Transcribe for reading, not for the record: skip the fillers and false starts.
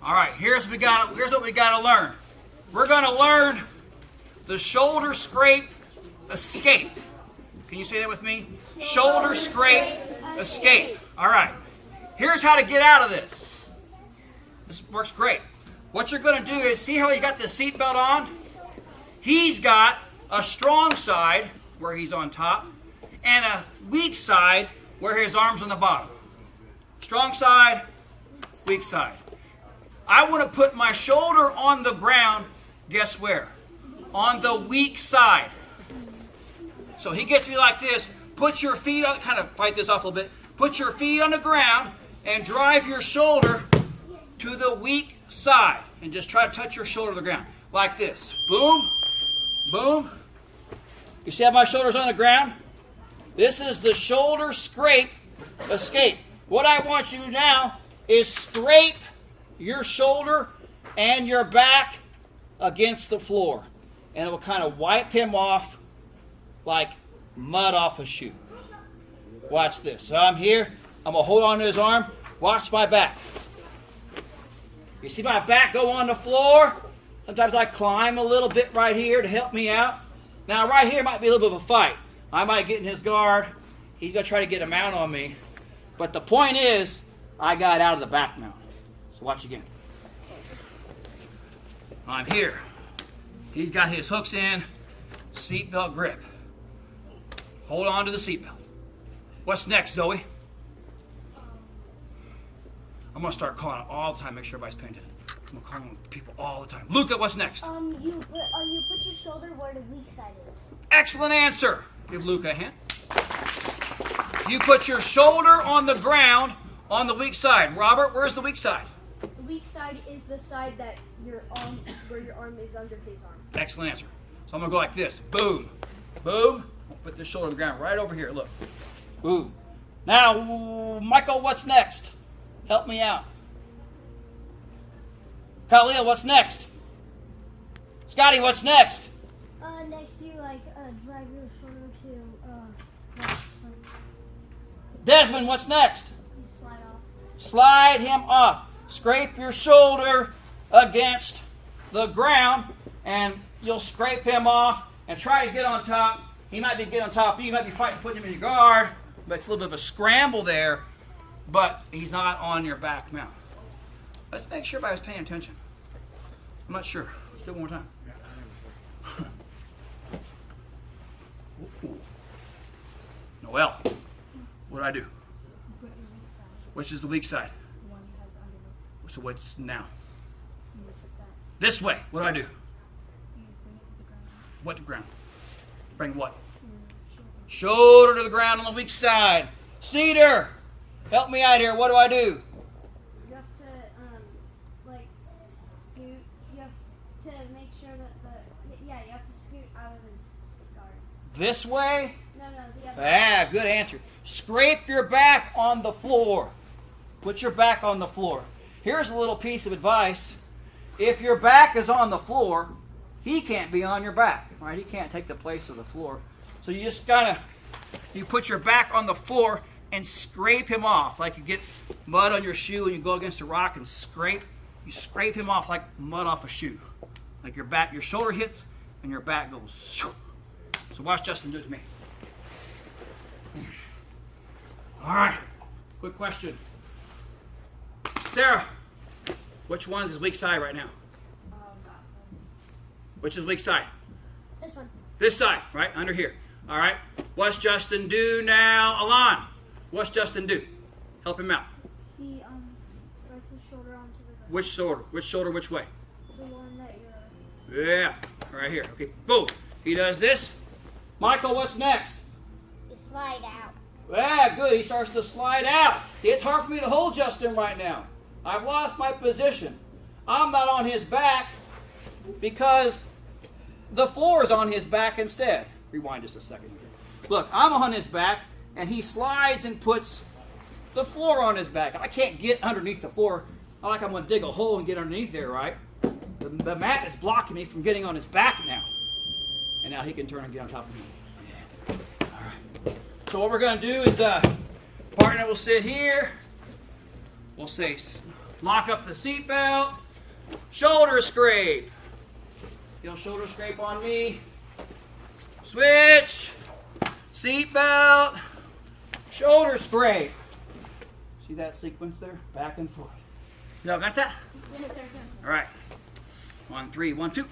All right, here's what we got to learn. We're going to learn the shoulder scrape escape. Can you say that with me? Shoulder scrape escape. All right. Here's how to get out of this. This works great. What you're going to do is, see how he got the seatbelt on? He's got a strong side where he's on top and a weak side where his arm's on the bottom. Strong side, weak side. I want to put my shoulder on the ground, guess where? On the weak side. So he gets me like this. Put your feet on, kind of fight this off a little bit. Put your feet on the ground and drive your shoulder to the weak side. And just try to touch your shoulder to the ground. Like this. Boom. Boom. You see how my shoulder's on the ground? This is the shoulder scrape escape. What I want you to do now is scrape your shoulder and your back against the floor. And it will kind of wipe him off like mud off a shoe. Watch this. So I'm here. I'm going to hold on to his arm. Watch my back. You see my back go on the floor? Sometimes I climb a little bit right here to help me out. Now right here might be a little bit of a fight. I might get in his guard. He's going to try to get a mount on me. But the point is, I got out of the back mount. So watch again. I'm here. He's got his hooks in. Seatbelt grip. Hold on to the seatbelt. What's next, Zoe? I'm going to start calling it all the time, make sure everybody's paying attention. I'm going to call on people all the time. Luca, what's next? You put your shoulder where the weak side is. Excellent answer. Give Luca a hand. You put your shoulder on the ground on the weak side. Robert, where's the weak side? The weak side is the side that where your arm is under his arm. Excellent answer. So I'm going to go like this. Boom. Boom. I'll put this shoulder on the ground right over here. Look. Boom. Now, Michael, what's next? Help me out. Khalil, what's next? Scotty, what's next? Next you drive your shoulder to Desmond, what's next? you slide off. Slide him off. Scrape your shoulder against the ground and you'll scrape him off and try to get on top. He might be getting on top of you. You might be fighting, putting him in your guard. But it's a little bit of a scramble there. But he's not on your back now. Let's make sure everybody's paying attention. I'm not sure. Let's do it one more time. Noel, what do I do? Which is the weak side? So what's now? This way. What do I do? What to the ground? Bring what? Shoulder to the ground on the weak side. Cedar, help me out here. What do I do? You have to scoot. You have to make sure that you have to scoot out of his guard. This way? No, the other. Good answer. Scrape your back on the floor. Put your back on the floor. Here's a little piece of advice. If your back is on the floor, he can't be on your back, right? He can't take the place of the floor. So you just you put your back on the floor and scrape him off. Like you get mud on your shoe and you go against a rock and scrape. You scrape him off like mud off a shoe. Like your shoulder hits and your back goes. So watch Justin do it to me. All right, quick question. Sarah, which one's his weak side right now? Which is weak side? This one. This side, right? Under here. All right. What's Justin do now? Alon, what's Justin do? Help him out. He throws his shoulder onto the ground. Which shoulder? Which shoulder, which way? The one that you're... Yeah, right here. Okay, boom. He does this. Michael, what's next? You slide out. Yeah, good. He starts to slide out. It's hard for me to hold Justin right now. I've lost my position. I'm not on his back because the floor is on his back instead. Rewind just a second here. Look, I'm on his back, and he slides and puts the floor on his back. I can't get underneath the floor. Not like I'm going to dig a hole and get underneath there, right? The mat is blocking me from getting on his back now. And now he can turn and get on top of me. Yeah. All right. So what we're going to do is partner will sit here. We'll say Lock up the seatbelt. Shoulder scrape. Heel shoulder scrape on me. Switch. Seatbelt. Shoulder scrape. See that sequence there? Back and forth. Y'all got that? Yes, sir. All right. 1, 3, 1, 2.